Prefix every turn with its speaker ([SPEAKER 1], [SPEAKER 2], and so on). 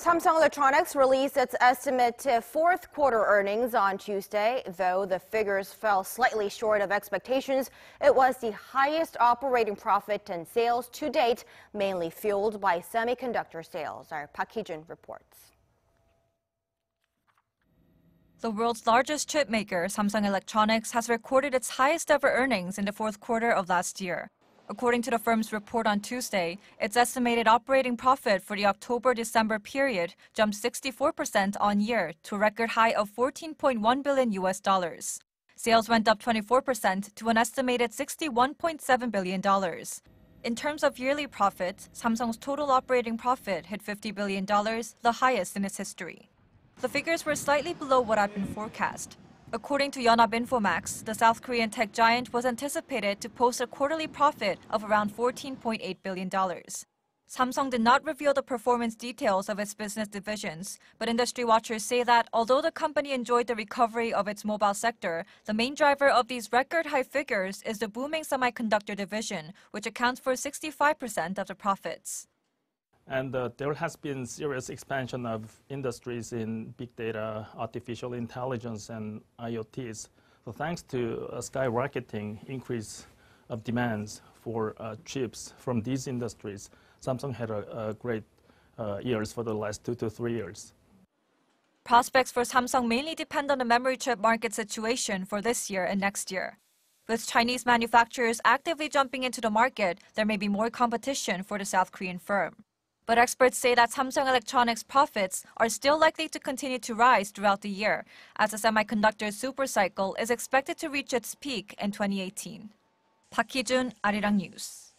[SPEAKER 1] Samsung Electronics released its estimated fourth quarter earnings on Tuesday. Though the figures fell slightly short of expectations, it was the highest operating profit and sales to date, mainly fueled by semiconductor sales. Our Hee-jun reports.
[SPEAKER 2] The world's largest chipmaker, Samsung Electronics, has recorded its highest ever earnings in the fourth quarter of last year. According to the firm's report on Tuesday, its estimated operating profit for the October-December period jumped 64% on-year to a record high of $14.1 billion. Sales went up 24% to an estimated $61.7 billion. In terms of yearly profit, Samsung's total operating profit hit $50 billion, the highest in its history. The figures were slightly below what had been forecast. According to Yonhap Infomax, the South Korean tech giant was anticipated to post a quarterly profit of around $14.8 billion. Samsung did not reveal the performance details of its business divisions, but industry watchers say that although the company enjoyed the recovery of its mobile sector, the main driver of these record-high figures is the booming semiconductor division, which accounts for 65% of the profits.
[SPEAKER 3] And there has been serious expansion of industries in big data, artificial intelligence, and IoTs. So thanks to a skyrocketing increase of demands for chips from these industries, Samsung had a great years for the last 2 to 3 years.
[SPEAKER 2] Prospects for Samsung mainly depend on the memory chip market situation for this year and next year. With Chinese manufacturers actively jumping into the market, there may be more competition for the South Korean firm. But experts say that Samsung Electronics' profits are still likely to continue to rise throughout the year, as the semiconductor supercycle is expected to reach its peak in 2018. Hee-jun, Arirang News.